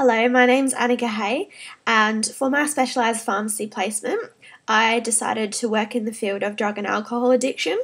Hello, my name's Annika Hay, and for my specialised pharmacy placement, I decided to work in the field of drug and alcohol addiction.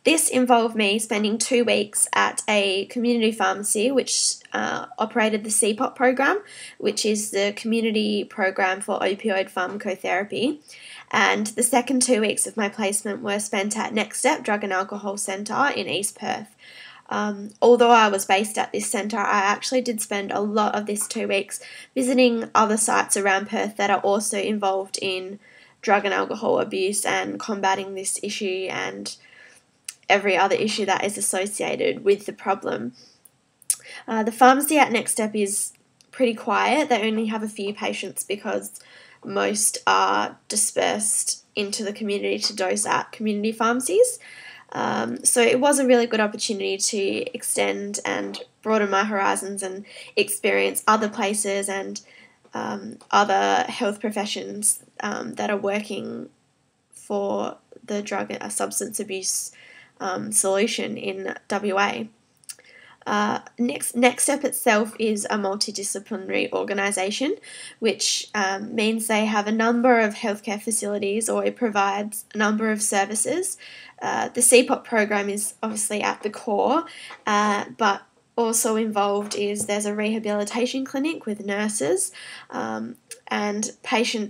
This involved me spending 2 weeks at a community pharmacy which operated the CPOP program, which is the community program for opioid pharmacotherapy. And the second 2 weeks of my placement were spent at Next Step Drug and Alcohol Centre in East Perth. Although I was based at this centre, I actually did spend a lot of this 2 weeks visiting other sites around Perth that are also involved in drug and alcohol abuse and combating this issue and every other issue that is associated with the problem. The pharmacy at Next Step is pretty quiet. They only have a few patients because most are dispersed into the community to dose at community pharmacies. So it was a really good opportunity to extend and broaden my horizons and experience other places and other health professions that are working for the drug and substance abuse solution in WA. Next Step itself is a multidisciplinary organisation, which means they have a number of healthcare facilities, or it provides a number of services. The CPOP program is obviously at the core, but also involved is there's a rehabilitation clinic with nurses, and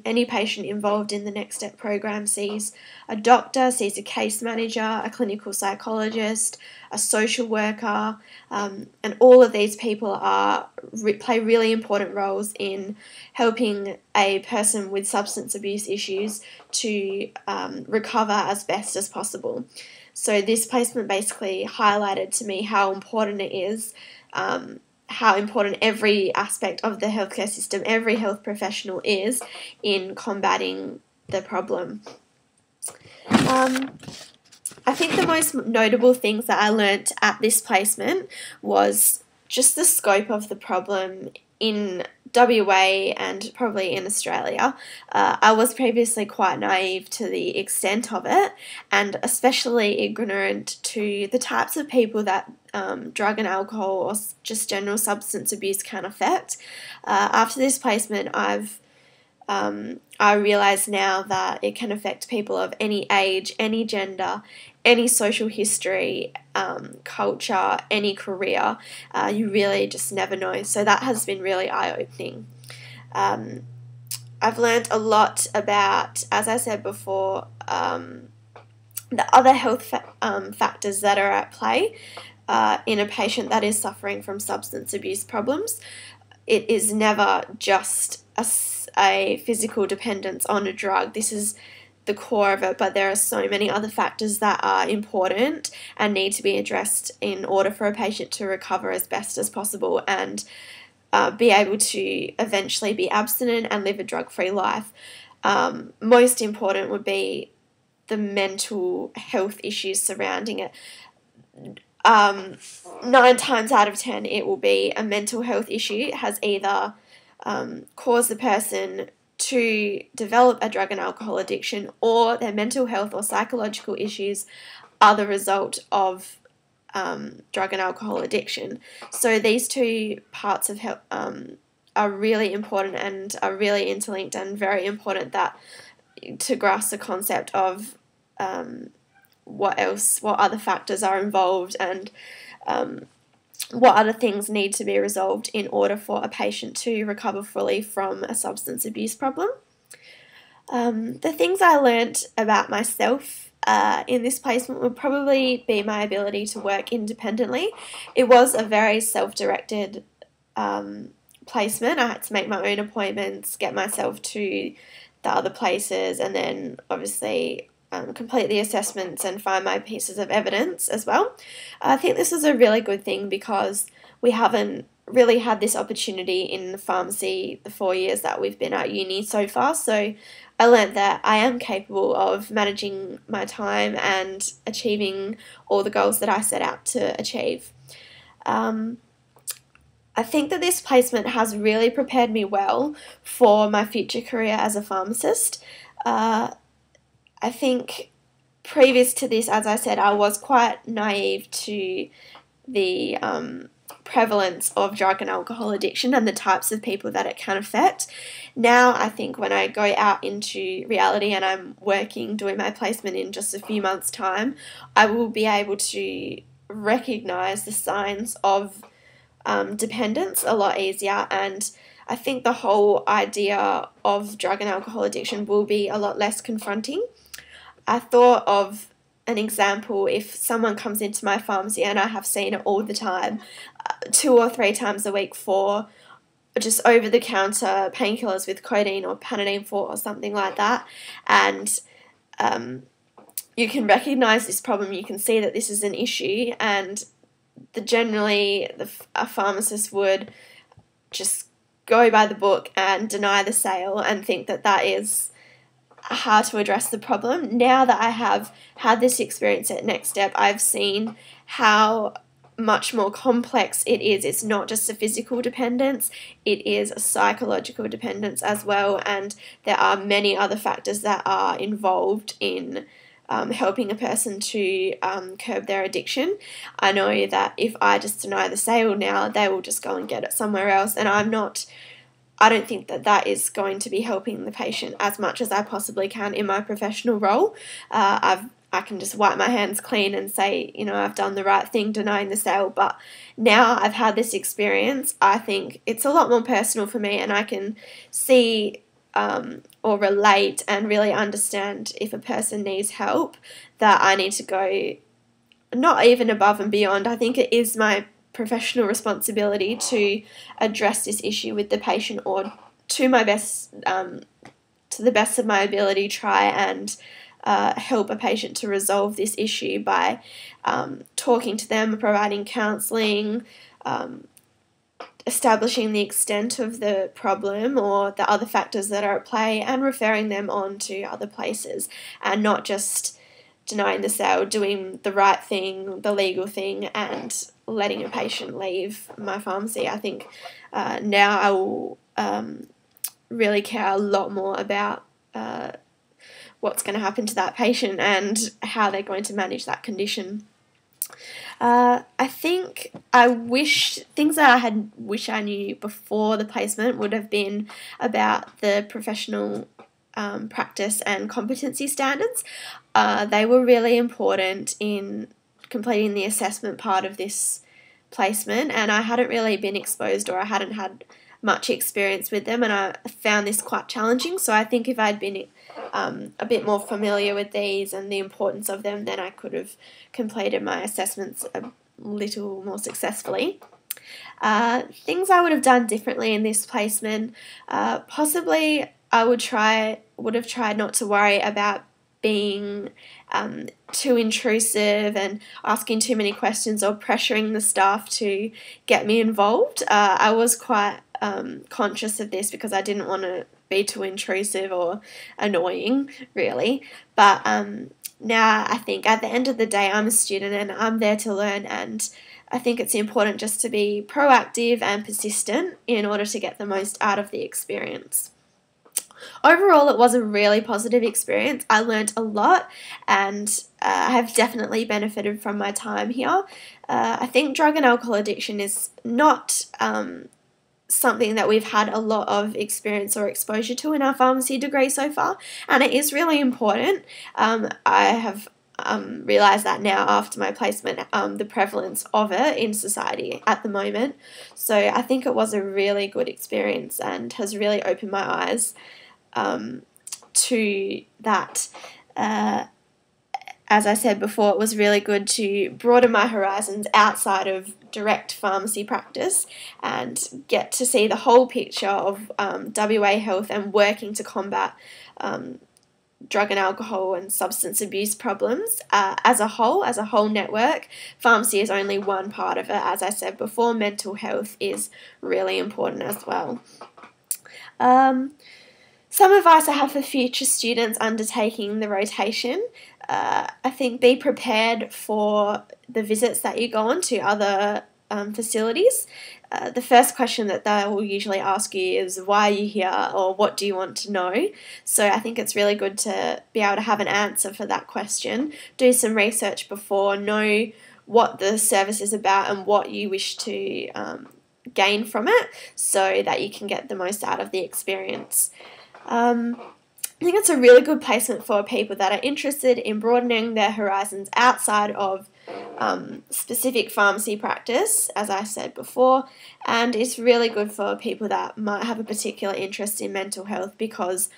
any patient involved in the Next Step program sees a doctor, sees a case manager, a clinical psychologist, a social worker, and all of these people play really important roles in helping a person with substance abuse issues to recover as best as possible. So this placement basically highlighted to me how important it is, how important every aspect of the healthcare system, every health professional is in combating the problem. I think the most notable things that I learnt at this placement was just the scope of the problem in WA and probably in Australia. I was previously quite naive to the extent of it, and especially ignorant to the types of people that drug and alcohol or just general substance abuse can affect. After this placement, I realise now that it can affect people of any age, any gender, any social history, culture, any career. You really just never know. So that has been really eye-opening. I've learned a lot about, as I said before, the other health factors that are at play in a patient that is suffering from substance abuse problems. It is never just a physical dependence on a drug. This is the core of it, but there are so many other factors that are important and need to be addressed in order for a patient to recover as best as possible and be able to eventually be abstinent and live a drug-free life. Most important would be the mental health issues surrounding it. 9 times out of 10 it will be a mental health issue. It has either caused the person to develop a drug and alcohol addiction, or their mental health or psychological issues are the result of drug and alcohol addiction. So these two parts of health are really important and are really interlinked, and very important that to grasp the concept of what other factors are involved, and what other things need to be resolved in order for a patient to recover fully from a substance abuse problem. The things I learnt about myself in this placement would probably be my ability to work independently. It was a very self-directed placement. I had to make my own appointments, get myself to the other places, and then obviously complete the assessments and find my pieces of evidence as well. I think this is a really good thing because we haven't really had this opportunity in the pharmacy the 4 years that we've been at uni so far. So I learnt that I am capable of managing my time and achieving all the goals that I set out to achieve. I think that this placement has really prepared me well for my future career as a pharmacist. I think previous to this, as I said, I was quite naive to the prevalence of drug and alcohol addiction and the types of people that it can affect. Now I think when I go out into reality and I'm doing my placement in just a few months' time, I will be able to recognize the signs of dependence a lot easier, and I think the whole idea of drug and alcohol addiction will be a lot less confronting. I thought of an example: if someone comes into my pharmacy, and I have seen it all the time, 2 or 3 times a week for just over-the-counter painkillers with codeine or Panadeine 4 or something like that, and you can recognise this problem, you can see that this is an issue, and a pharmacist would just go by the book and deny the sale and think that that is how to address the problem. Now that I have had this experience at Next Step, I've seen how much more complex it is. It's not just a physical dependence, it is a psychological dependence as well, and there are many other factors that are involved in helping a person to curb their addiction. I know that if I just deny the sale now, they will just go and get it somewhere else, and I don't think that that is going to be helping the patient as much as I possibly can in my professional role. I can just wipe my hands clean and say, I've done the right thing denying the sale, but now I've had this experience, I think it's a lot more personal for me, and I can see or relate and really understand if a person needs help, that I need to go not even above and beyond. I think it is my professional responsibility to address this issue with the patient, or to the best of my ability, try and help a patient to resolve this issue by talking to them, providing counselling, establishing the extent of the problem or the other factors that are at play, and referring them on to other places, and not just denying the sale, doing the right thing, the legal thing, and letting a patient leave my pharmacy. I think now I will really care a lot more about what's going to happen to that patient and how they're going to manage that condition. I think things that I wish I knew before the placement would have been about the professional practice and competency standards. They were really important in completing the assessment part of this placement, and I hadn't really been exposed, or I hadn't had much experience with them, and I found this quite challenging. So I think if I'd been a bit more familiar with these and the importance of them, then I could have completed my assessments a little more successfully. Things I would have done differently in this placement, possibly I would have tried not to worry about being too intrusive and asking too many questions or pressuring the staff to get me involved. I was quite conscious of this because I didn't want to be too intrusive or annoying, really. But now I think at the end of the day, I'm a student and I'm there to learn, and I think it's important just to be proactive and persistent in order to get the most out of the experience. Overall, it was a really positive experience. I learned a lot, and I have definitely benefited from my time here. I think drug and alcohol addiction is not something that we've had a lot of experience or exposure to in our pharmacy degree so far, and it is really important. I have realised that now after my placement, the prevalence of it in society at the moment. So I think it was a really good experience and has really opened my eyes to that. As I said before, it was really good to broaden my horizons outside of direct pharmacy practice and get to see the whole picture of WA health and working to combat drug and alcohol and substance abuse problems as a whole network. Pharmacy is only one part of it. As I said before, mental health is really important as well. Some advice I have for future students undertaking the rotation: I think be prepared for the visits that you go on to other facilities. The first question that they will usually ask you is, why are you here, or what do you want to know? So I think it's really good to be able to have an answer for that question. Do some research before, know what the service is about and what you wish to gain from it, so that you can get the most out of the experience. I think it's a really good placement for people that are interested in broadening their horizons outside of specific pharmacy practice, as I said before, and it's really good for people that might have a particular interest in mental health, because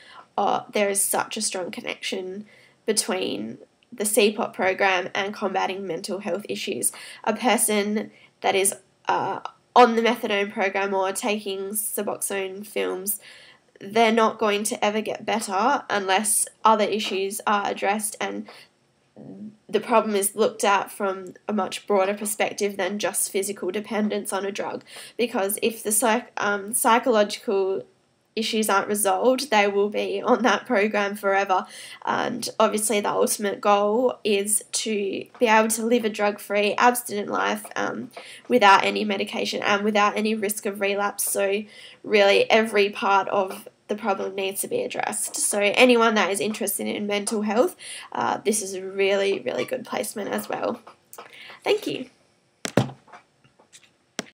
there is such a strong connection between the CPOP program and combating mental health issues. A person that is on the methadone program or taking Suboxone films, they're not going to ever get better unless other issues are addressed and the problem is looked at from a much broader perspective than just physical dependence on a drug. Because if the psychological issues aren't resolved, they will be on that program forever. And obviously the ultimate goal is to be able to live a drug-free, abstinent life without any medication and without any risk of relapse. So really every part of the problem needs to be addressed. So anyone that is interested in mental health, this is a really, really good placement as well. Thank you.